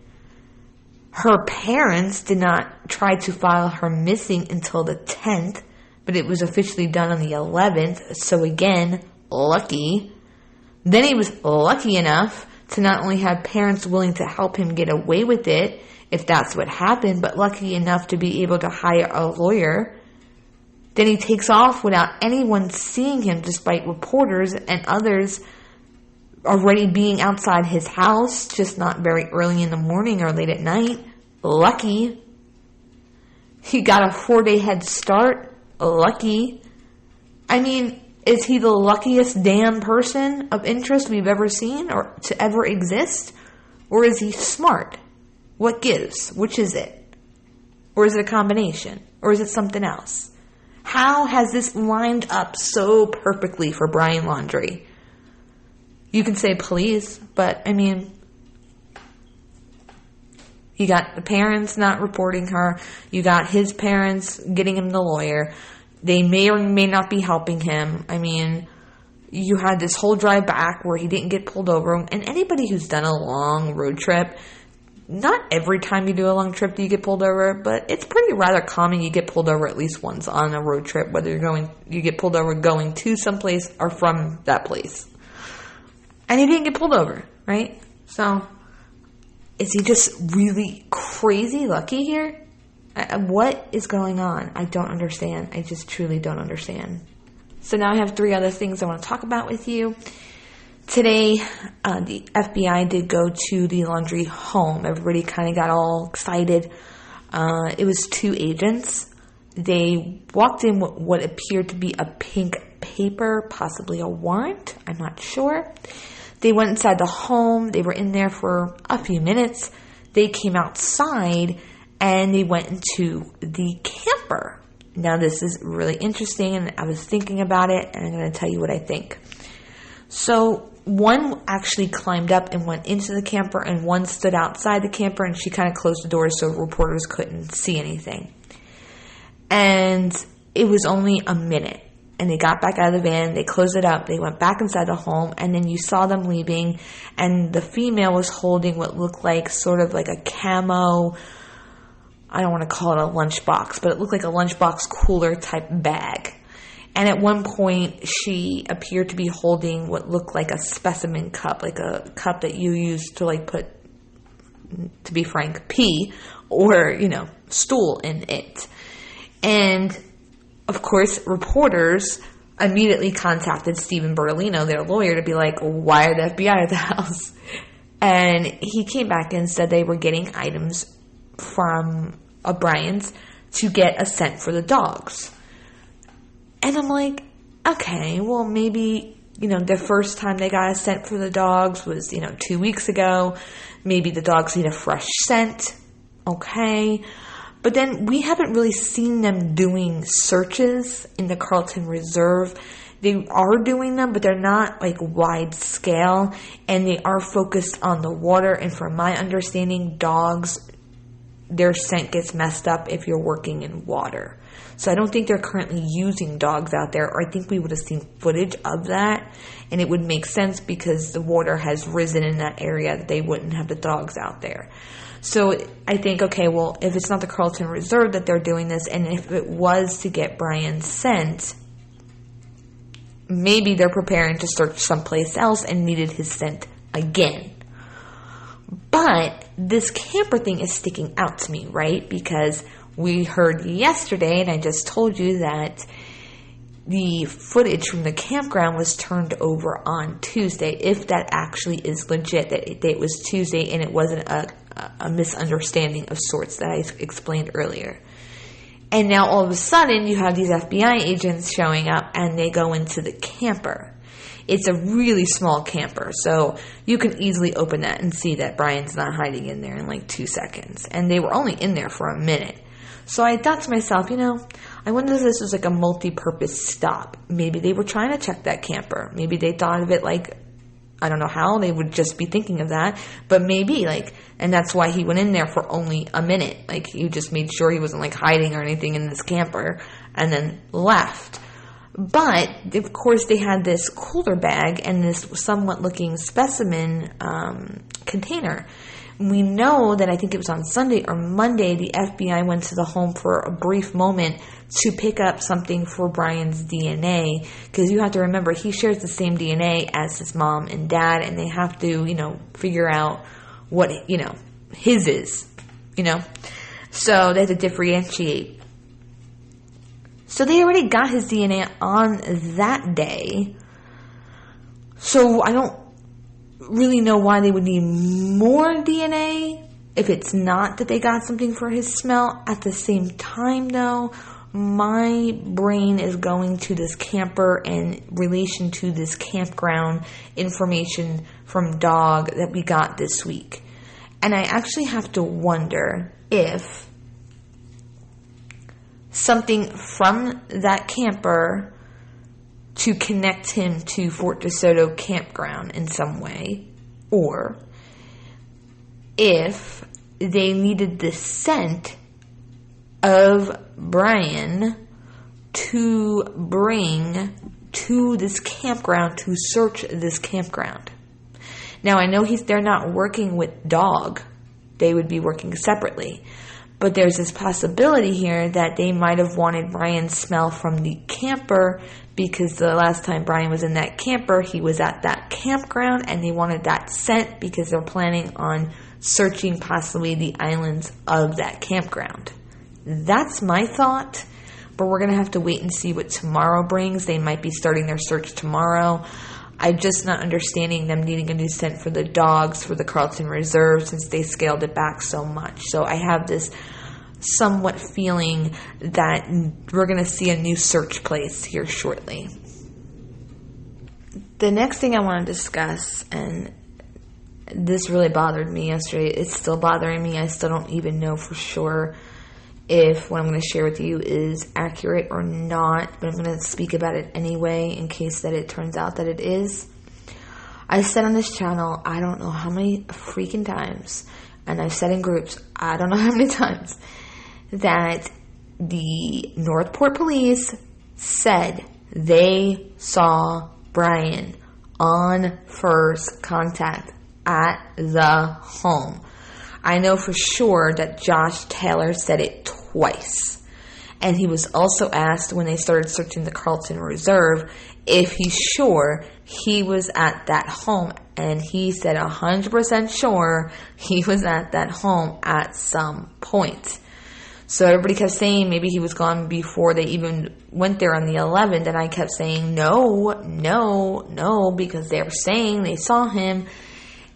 Her parents did not try to file her missing until the 10th, but it was officially done on the 11th, so again, lucky. Then he was lucky enough to not only have parents willing to help him get away with it, if that's what happened, but lucky enough to be able to hire a lawyer. Then he takes off without anyone seeing him, despite reporters and others already being outside his house, just not very early in the morning or late at night. Lucky. He got a 4-day head start. Lucky. I mean, is he the luckiest damn person of interest we've ever seen or to ever exist? Or is he smart? What gives? Which is it? Or is it a combination? Or is it something else? How has this lined up so perfectly for Brian Laundrie? You can say police, but I mean, you got the parents not reporting her. You got his parents getting him the lawyer. They may or may not be helping him. I mean, you had this whole drive back where he didn't get pulled over. And anybody who's done a long road trip, not every time you do a long trip do you get pulled over, but it's pretty rather common you get pulled over at least once on a road trip, whether you get pulled over going to someplace or from that place. And he didn't get pulled over, right? So, is he just really crazy lucky here? What is going on? I don't understand. I just truly don't understand. So now I have 3 other things I want to talk about with you. Today, the FBI did go to the Laundrie home. Everybody kind of got all excited. It was 2 agents. They walked in with what appeared to be a pink paper, possibly a warrant. I'm not sure. They went inside the home. They were in there for a few minutes. They came outside and they went into the camper. Now this is really interesting, and I was thinking about it, and I'm going to tell you what I think. So one actually climbed up and went into the camper, and one stood outside the camper, and she kind of closed the doors so reporters couldn't see anything. And it was only a minute. and they got back out of the van, they closed it up, they went back inside the home, and then you saw them leaving, and the female was holding what looked like sort of like a camo, I don't want to call it a lunchbox, but it looked like a lunchbox cooler type bag. And at one point, she appeared to be holding what looked like a specimen cup, like a cup that you use to like put, to be frank, pee or, stool in it. And of course, reporters immediately contacted Stephen Bertolino, their lawyer, to be like, why are the FBI at the house? And he came back and said they were getting items from O'Brien's to get a scent for the dogs. And I'm like, okay, well, maybe, the first time they got a scent for the dogs was, 2 weeks ago. Maybe the dogs need a fresh scent. Okay. But then we haven't really seen them doing searches in the Carlton Reserve. They are doing them, but they're not like wide scale, and they are focused on the water. And from my understanding, dogs, their scent gets messed up if you're working in water. So I don't think they're currently using dogs out there, or I think we would have seen footage of that, and it would make sense because the water has risen in that area that they wouldn't have the dogs out there. So I think, okay, well, if it's not the Carlton Reserve that they're doing this, and if it was to get Brian's scent, maybe they're preparing to search someplace else and needed his scent again. But this camper thing is sticking out to me, right? Because we heard yesterday, and I just told you that the footage from the campground was turned over on Tuesday, if that actually is legit, that it was Tuesday and it wasn't a misunderstanding of sorts that I explained earlier. And now all of a sudden you have these FBI agents showing up and they go into the camper. It's a really small camper, so you can easily open that and see that Brian's not hiding in there in like 2 seconds. And they were only in there for a minute. So I thought to myself, I wonder if this was like a multi-purpose stop. Maybe they were trying to check that camper. Maybe they thought of it like, I don't know how they would just be thinking of that, but maybe and that's why he went in there for only a minute. Like, he just made sure he wasn't like hiding or anything in this camper and then left. But of course they had this cooler bag and this somewhat looking specimen container. We know that I think it was on Sunday or Monday, the FBI went to the home for a brief moment to pick up something for Brian's DNA, because you have to remember he shares the same DNA as his mom and dad, and they have to, figure out what, his is, so they had to differentiate. So they already got his DNA on that day, so I don't really know why they would need more DNA if it's not that they got something for his smell. At the same time, though, my brain is going to this camper in relation to this campground information from dog that we got this week. And I actually have to wonder if something from that camper to connect him to Fort DeSoto campground in some way, or if they needed the scent of Brian to bring to this campground to search this campground. Now, I know they're not working with dog. They would be working separately. But there's this possibility here that they might have wanted Brian's smell from the camper, because the last time Brian was in that camper, he was at that campground, and they wanted that scent because they're planning on searching possibly the islands of that campground. That's my thought, but we're going to have to wait and see what tomorrow brings. They might be starting their search tomorrow. I'm just not understanding them needing a new scent for the dogs for the Carlton Reserve since they scaled it back so much. So I have this somewhat feeling that we're going to see a new search place here shortly. The next thing I want to discuss, and this really bothered me yesterday, it's still bothering me. I still don't even know for sure if what I'm going to share with you is accurate or not, but I'm going to speak about it anyway in case that it turns out that it is. I said on this channel, I don't know how many freaking times, and I've said in groups, I don't know how many times, that the Northport police said they saw Brian on first contact at the home. I know for sure that Josh Taylor said it twice. And he was also asked when they started searching the Carlton Reserve if he's sure he was at that home. And he said 100% sure he was at that home at some point. So everybody kept saying maybe he was gone before they even went there on the 11th. And I kept saying no, because they were saying they saw him.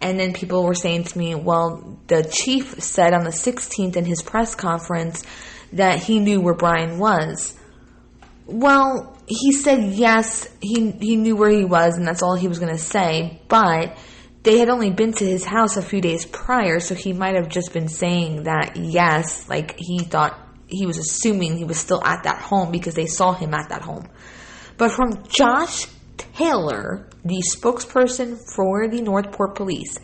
And then people were saying to me, well, the chief said on the 16th in his press conference that he knew where Brian was. Well, he said yes, he knew where he was, and that's all he was going to say. But they had only been to his house a few days prior, so he might have just been saying that yes, like he thought, he was assuming he was still at that home because they saw him at that home. But from Josh Taylor, the spokesperson for the Northport Police,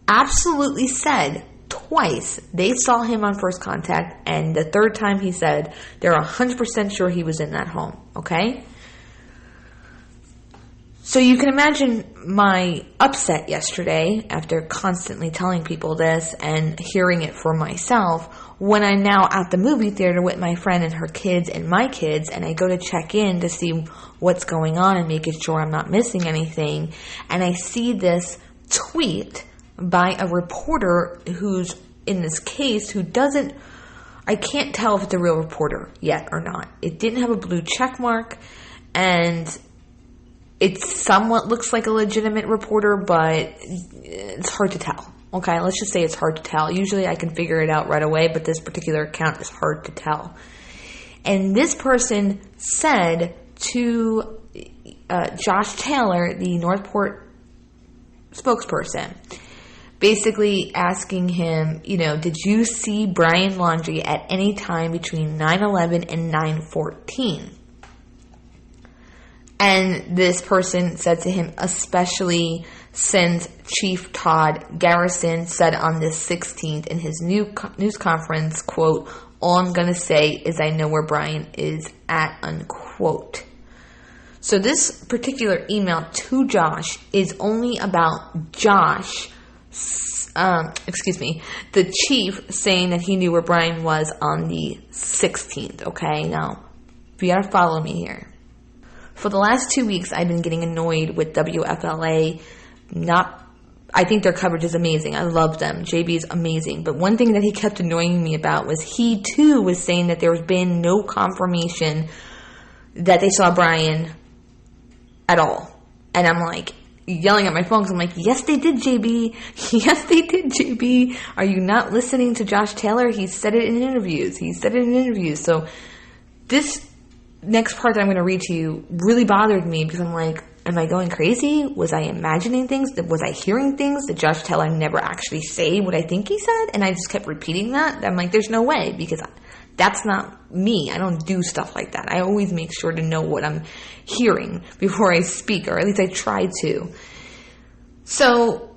absolutely said twice they saw him on first contact, and the third time he said they're 100% sure he was in that home, okay? So you can imagine my upset yesterday after constantly telling people this and hearing it for myself when I'm now at the movie theater with my friend and her kids and my kids, and I go to check in to see what's going on and making sure I'm not missing anything, and I see this tweet by a reporter who's in this case who doesn't, I can't tell if it's a real reporter yet or not. It didn't have a blue check mark, and it somewhat looks like a legitimate reporter, but it's hard to tell. Okay, let's just say it's hard to tell. Usually I can figure it out right away, but this particular account is hard to tell. And this person said to Josh Taylor, the Northport spokesperson, basically asking him, did you see Brian Laundrie at any time between 9/11 and 9/14? And this person said to him, especially since Chief Todd Garrison said on the 16th in his news conference, quote, all I'm going to say is I know where Brian is at, unquote. So this particular email to Josh is only about Josh, the chief saying that he knew where Brian was on the 16th, okay? Now, you gotta follow me here. For the last 2 weeks, I've been getting annoyed with WFLA. I think their coverage is amazing. I love them. JB is amazing. But one thing that he kept annoying me about was he, too, was saying that there's been no confirmation that they saw Brian at all. And I'm like, yelling at my phone because I'm like, yes, they did, JB. Yes, they did, JB. Are you not listening to Josh Taylor? He said it in interviews. So this next part that I'm going to read to you really bothered me because I'm like, am I going crazy? Was I imagining things? Was I hearing things? Did Josh Taylor never actually say what I think he said? And I just kept repeating that. I'm like, there's no way because that's not me. I don't do stuff like that. I always make sure to know what I'm hearing before I speak, or at least I try to. So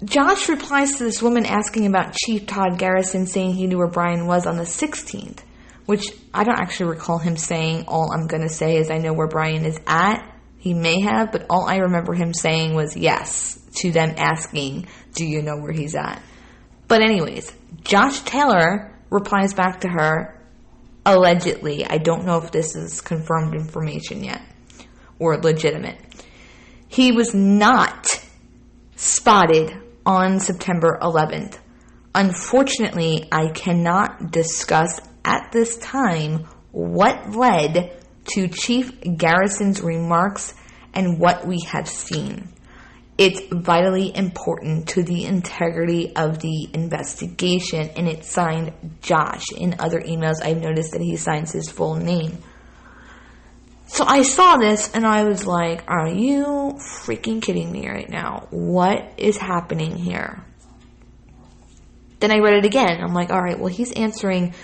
Josh replies to this woman asking about Chief Todd Garrison saying he knew where Brian was on the 16th, which I don't actually recall him saying, all I'm going to say is I know where Brian is at. He may have, but all I remember him saying was yes to them asking, do you know where he's at? But anyways, Josh Taylor replies back to her, allegedly. I don't know if this is confirmed information yet or legitimate. He was not spotted on September 11th. Unfortunately, I cannot discuss at this time what led to Chief Garrison's remarks and what we have seen. It's vitally important to the integrity of the investigation, and it's signed Josh. In other emails, I've noticed that he signs his full name. So I saw this, and I was like, are you freaking kidding me right now? What is happening here? Then I read it again. I'm like, all right, well, he's answering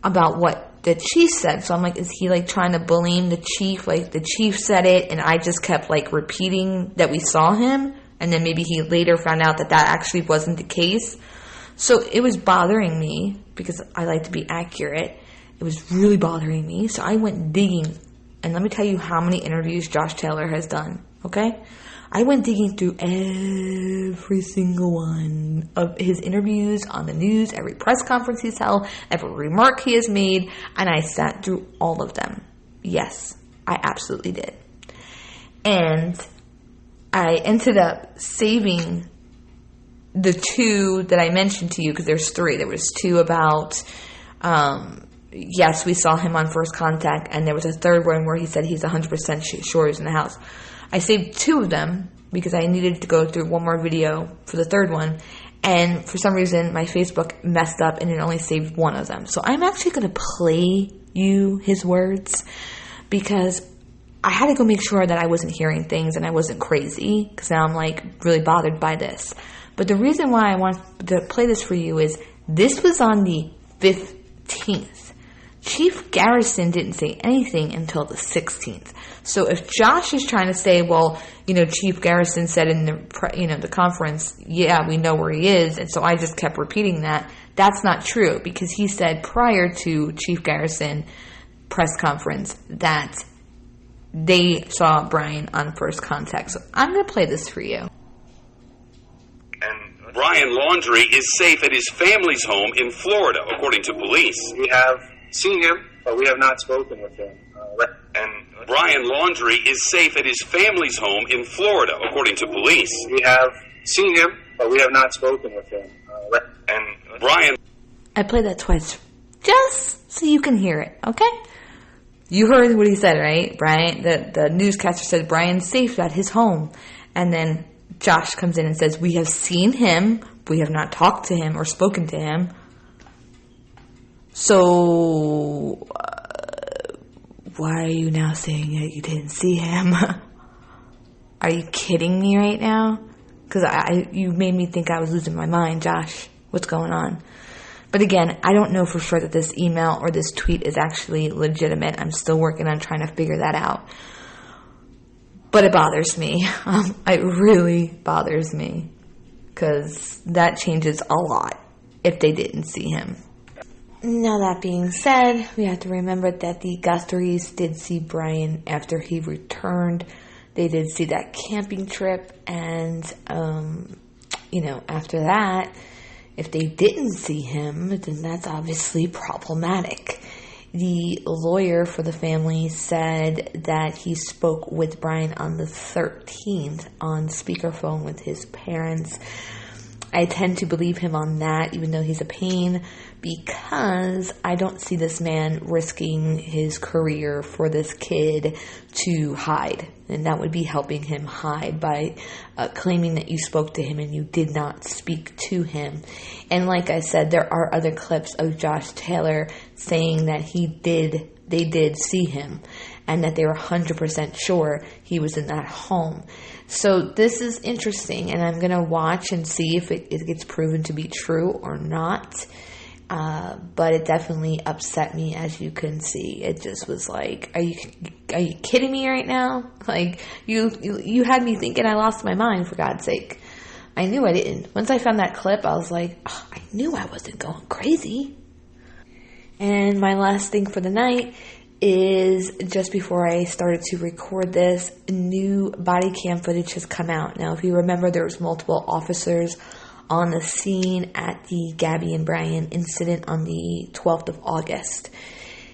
about what the chief said. So I'm like, is he like trying to blame the chief? Like the chief said it and I just kept like repeating that we saw him. And then maybe he later found out that that actually wasn't the case. So it was bothering me because I like to be accurate. It was really bothering me. So I went digging And let me tell you how many interviews Josh Taylor has done, okay? I went digging through every single one of his interviews on the news, every press conference he's held, every remark he has made, and I sat through all of them. Yes, I absolutely did. And I ended up saving the two that I mentioned to you, because there's three. There was two about, yes, we saw him on First Contact, and there was a third one where he said he's 100% sure he's in the house. I saved two of them because I needed to go through one more video for the third one, and for some reason my Facebook messed up and it only saved one of them. So I'm actually going to play you his words, because I had to go make sure that I wasn't hearing things and I wasn't crazy, because now I'm like really bothered by this. But the reason why I want to play this for you is this was on the 15th. Chief Garrison didn't say anything until the 16th. So if Josh is trying to say, well, Chief Garrison said in the conference, yeah, we know where he is, and so I just kept repeating that, that's not true, because he said prior to Chief Garrison press conference that they saw Brian on First Contact. So I'm going to play this for you. And Brian Laundrie is safe at his family's home in Florida, according to police. We have seen him, but we have not spoken with him. And Brian Laundrie is safe at his family's home in Florida, according to police. We have seen him, but we have not spoken with him. And Brian... I played that twice, just so you can hear it, okay? You heard what he said, right? Brian, the newscaster said Brian's safe at his home. And then Josh comes in and says, we have seen him, we have not talked to him or spoken to him. So, why are you now saying that you didn't see him? Are you kidding me right now? Because you made me think I was losing my mind, Josh. What's going on? But again, I don't know for sure that this email or this tweet is actually legitimate. I'm still working on trying to figure that out. But it bothers me. It really bothers me. Because that changes a lot if they didn't see him. Now that being said, we have to remember that the Guthries did see Brian after he returned. They did see that camping trip, and, after that, if they didn't see him, then that's obviously problematic. The lawyer for the family said that he spoke with Brian on the 13th on speakerphone with his parents. I tend to believe him on that, even though he's a pain, because I don't see this man risking his career for this kid to hide. And that would be helping him hide by claiming that you spoke to him and you did not speak to him. And like I said, there are other clips of Josh Taylor saying that they did see him and that they were 100% sure he was in that home. So this is interesting, and I'm going to watch and see if it gets proven to be true or not. But it definitely upset me, as you can see. It just was like, are you kidding me right now? Like, you had me thinking I lost my mind, for God's sake. I knew I didn't. Once I found that clip, I was like, oh, I knew I wasn't going crazy. And my last thing for the night is, just before I started to record this, new body cam footage has come out. Now, if you remember, there was multiple officers on the scene at the Gabby and Brian incident on the 12th of August.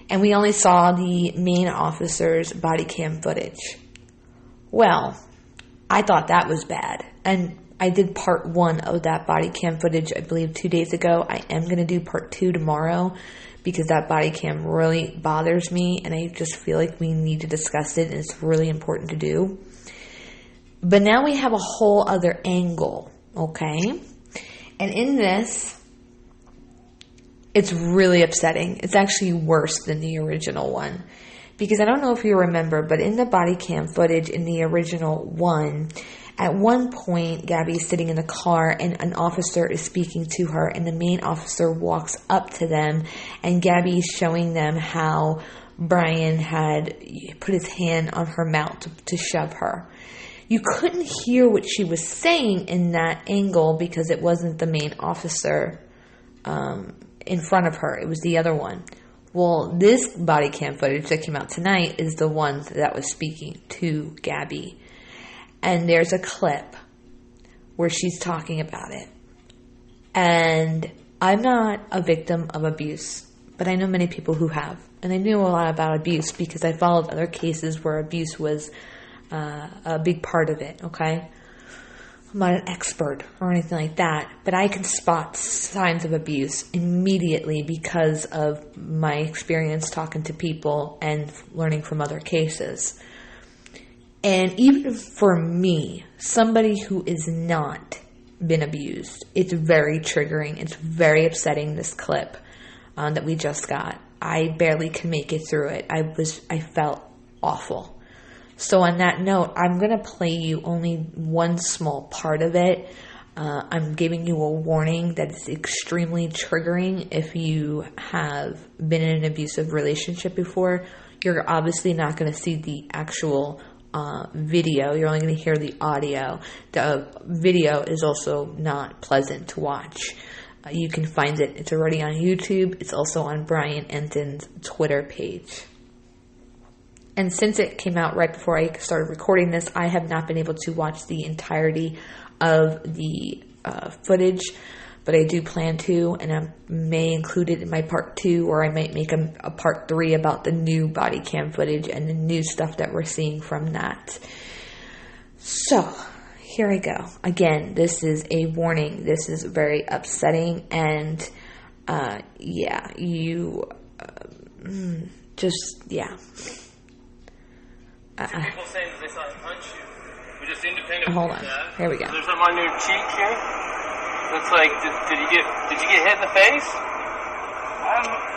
And we only saw the main officer's body cam footage. Well, I thought that was bad. And I did part 1 of that body cam footage, I believe, 2 days ago. I am going to do part 2 tomorrow, because that body cam really bothers me, and I just feel like we need to discuss it, and it's really important to do. But now we have a whole other angle, okay? And in this, it's really upsetting. It's actually worse than the original one. Because I don't know if you remember, but in the body cam footage in the original one, at one point, Gabby's sitting in the car and an officer is speaking to her, and the main officer walks up to them, and Gabby's showing them how Brian had put his hand on her mouth to shove her. You couldn't hear what she was saying in that angle because it wasn't the main officer in front of her. It was the other one. Well, this body cam footage that came out tonight is the one that was speaking to Gabby. And there's a clip where she's talking about it. And I'm not a victim of abuse, but I know many people who have. And I knew a lot about abuse because I followed other cases where abuse was a big part of it, okay? I'm not an expert or anything like that, but I can spot signs of abuse immediately because of my experience talking to people and learning from other cases. And even for me, somebody who is not been abused, it's very triggering. It's very upsetting, this clip that we just got. I barely can make it through it. I felt awful. So on that note, I'm going to play you only one small part of it. I'm giving you a warning that it's extremely triggering if you have been in an abusive relationship before. You're obviously not going to see the actual video. You're only going to hear the audio. The video is also not pleasant to watch. You can find it. It's already on YouTube. It's also on Brian Enton's Twitter page. And since it came out right before I started recording this, I have not been able to watch the entirety of the footage, but I do plan to, and I may include it in my part 2, or I might make a part 3 about the new body cam footage and the new stuff that we're seeing from that. So, here I go. Again, this is a warning. This is very upsetting, and People saying that they saw him punch you. We're just independent. Hold on. Here we go. There's something on your cheek here. Looks like did you get hit in the face?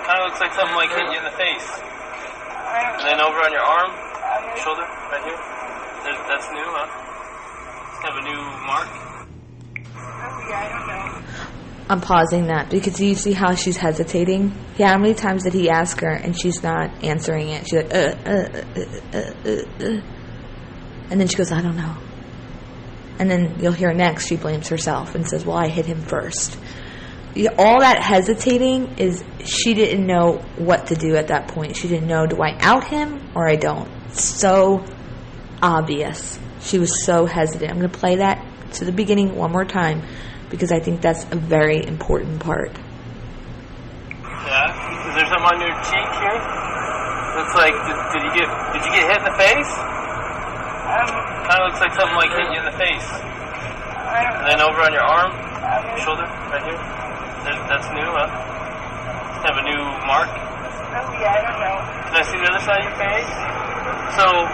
Kind of looks like something like hit you in the face. And then over on your arm, shoulder, right here. That's new, huh? It's kind of a new mark. I don't know. I'm pausing that because do you see how she's hesitating? Yeah, how many times did he ask her and she's not answering it? She's like, And then she goes, I don't know. And then you'll hear next she blames herself and says, well, I hit him first. All that hesitating is she didn't know what to do at that point. She didn't know, do I out him or I don't? So obvious. She was so hesitant. I'm going to play that to the beginning one more time, because I think that's a very important part. Yeah? Is there something on your cheek here? Looks like, did you get hit in the face? Kind of looks like something like hit you in the face. And then over on your arm, shoulder, right here. That's new, huh? It's kind of a new mark. I don't know. Can I see the other side of your face? So,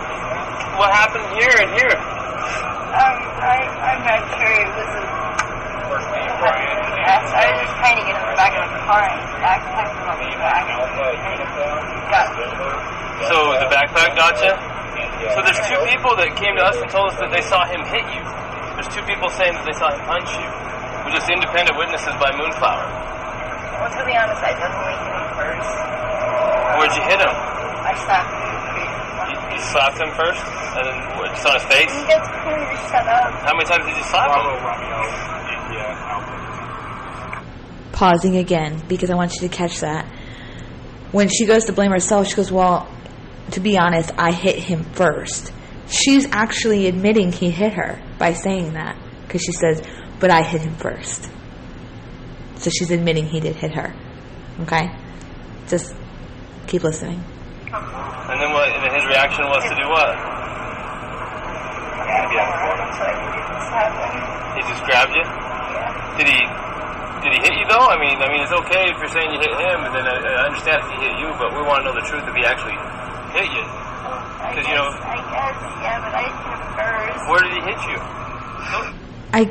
what happened here and here? I'm not sure. It was I was just trying to get in the back of the car and the backpack was on the back and it got me. So the backpack got you? So there's 2 people that came to us and told us that they saw him hit you. There's 2 people saying that they saw him punch you. We're just independent witnesses by Moonflower. Well, to be honest, I definitely hit him first. Where'd you hit him? I slapped him. You slapped him first? And then just on his face? He gets cool to shut up. How many times did you slap him? Pausing again, because I want you to catch that. When she goes to blame herself, she goes, well, to be honest, I hit him first. She's actually admitting he hit her by saying that, because she says, but I hit him first. So she's admitting he did hit her. Okay? Just keep listening. And then what? And then his reaction was to do what? He just grabbed you? Yeah. Did he hit you though? I mean, it's okay if you're saying you hit him, and then I understand if he hit you, but we want to know the truth if he actually hit you. Because I guess, yeah, but I hit him first. Where did he hit you? I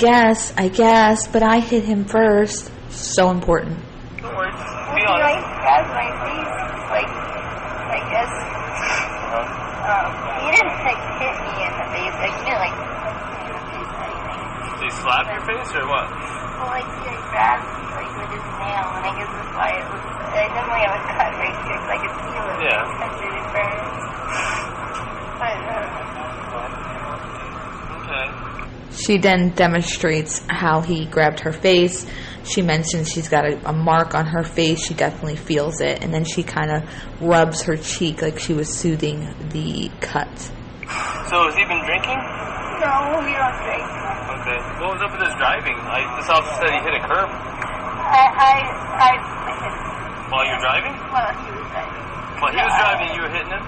guess, but I hit him first. So important. Don't worry, just be Well, honest. he grabbed my face, like, I guess, he didn't, like, hit me in the face, like, he didn't, like, Did he slap your face or what? well, like, he, like, grabbed me, like, with his nail, and I guess that's why it was, I definitely have a cut right here, because I could feel it. Yeah. I really burned. But, Okay. She then demonstrates how he grabbed her face. She mentions she's got a mark on her face. She definitely feels it. And then she kind of rubs her cheek like she was soothing the cut. So has he been drinking? No, we don't drink. Okay. What was up with his driving? This officer said he hit a curb. I While you were driving? Well, he was driving. While he was driving, you were hitting him?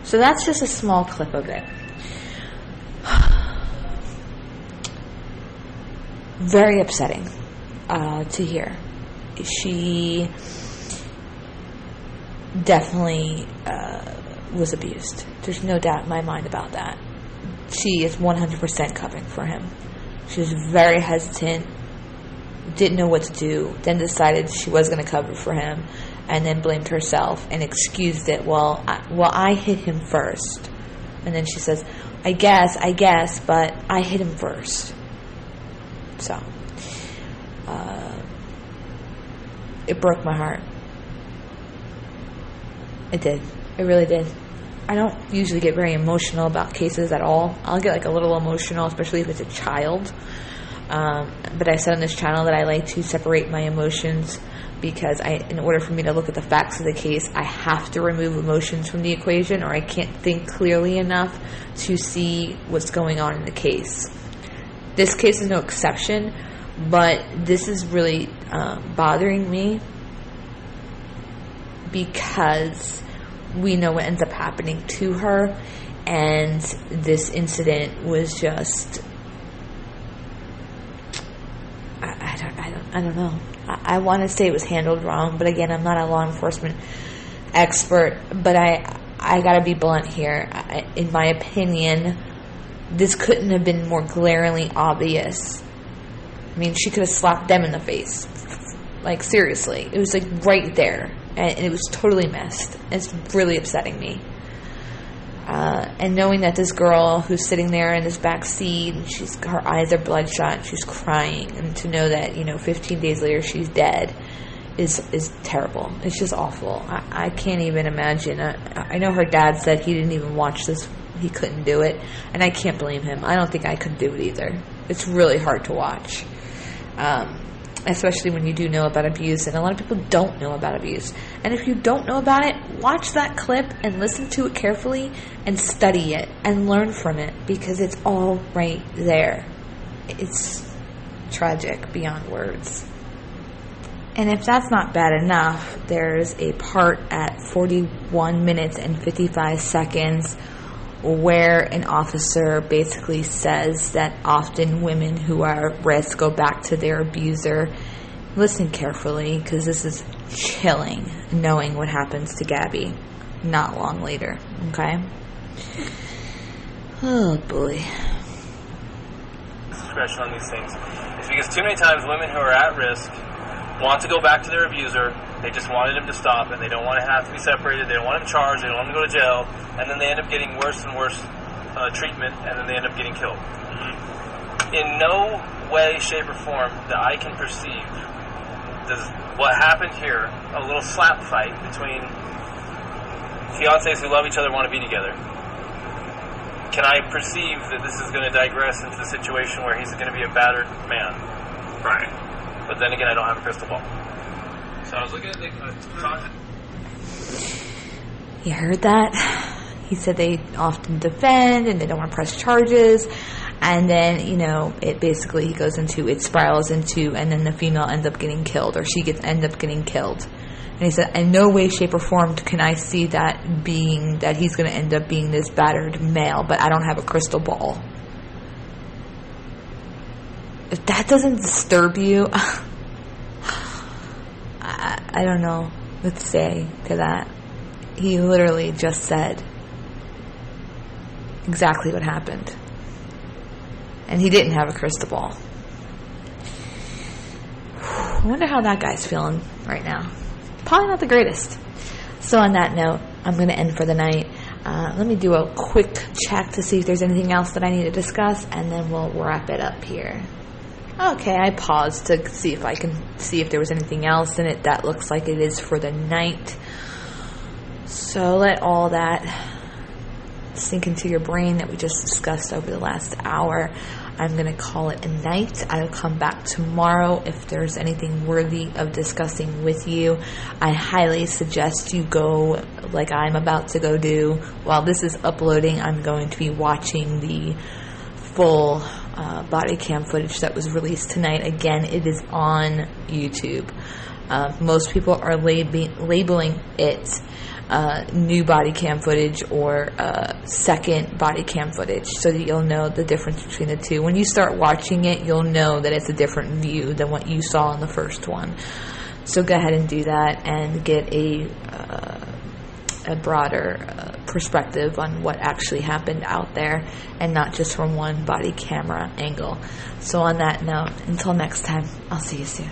So that's just a small clip of it. Very upsetting to hear. She definitely was abused. There's no doubt in my mind about that. She is 100% covering for him. She was very hesitant, didn't know what to do, then decided she was going to cover for him, and then blamed herself and excused it. Well, I hit him first. And then she says, I guess, but I hit him first. So, it broke my heart. It did. It really did. I don't usually get very emotional about cases at all. I'll get like a little emotional, especially if it's a child. But I said on this channel that I like to separate my emotions because in order for me to look at the facts of the case, I have to remove emotions from the equation, or I can't think clearly enough to see what's going on in the case. This case is no exception, but this is really bothering me because we know what ends up happening to her, and this incident was just, I don't know. I want to say it was handled wrong, but again, I'm not a law enforcement expert, but I gotta be blunt here. In my opinion, this couldn't have been more glaringly obvious. I mean, she could have slapped them in the face. Like, seriously. It was, like, right there. And it was totally missed. It's really upsetting me. And knowing that this girl who's sitting there in this back seat, and her eyes are bloodshot, and she's crying, and to know that, 15 days later she's dead is terrible. It's just awful. I can't even imagine. I know her dad said he didn't even watch this. He couldn't do it, and I can't blame him. I don't think I could do it either. It's really hard to watch, especially when you do know about abuse, and a lot of people don't know about abuse. And if you don't know about it, watch that clip and listen to it carefully and study it and learn from it, because it's all right there. It's tragic beyond words. And if that's not bad enough, there's a part at 41 minutes and 55 seconds where an officer basically says that often women who are at risk go back to their abuser. Listen carefully, because this is chilling, knowing what happens to Gabby not long later, okay? Oh, boy. Discretion on these things. It's because too many times women who are at risk want to go back to their abuser. They just wanted him to stop, and they don't want to have to be separated. They don't want him charged. They don't want him to go to jail, and then they end up getting worse and worse treatment, and then they end up getting killed. In no way, shape, or form that I can perceive does what happened here, a little slap fight between fiancés who love each other, want to be together, can I perceive that this is going to digress into the situation where he's going to be a battered man? Right. But then again, I don't have a crystal ball. So I was looking at the... You heard that? He said they often defend and they don't want to press charges. And then, it basically, it spirals into, and then the female ends up getting killed, or she ends up getting killed. And he said, in no way, shape, or form can I see that he's going to end up being this battered male, but I don't have a crystal ball. If that doesn't disturb you, I don't know what to say to that. He literally just said exactly what happened. And he didn't have a crystal ball. I wonder how that guy's feeling right now. Probably not the greatest. So on that note, I'm going to end for the night. Let me do a quick check to see if there's anything else that I need to discuss, and then we'll wrap it up here. Okay, I paused to see if I can see if there was anything else in it. That looks like it is for the night. So let all that sink into your brain that we just discussed over the last hour. I'm going to call it a night. I'll come back tomorrow if there's anything worthy of discussing with you. I highly suggest you go, like I'm about to go do. While this is uploading, I'm going to be watching the full body cam footage that was released tonight. Again, it is on YouTube. Most people are labeling it new body cam footage or second body cam footage, so that you'll know the difference between the two. When you start watching it, you'll know that it's a different view than what you saw in the first one. So go ahead and do that and get a broader perspective on what actually happened out there, and not just from one body camera angle. So on that note, until next time, I'll see you soon.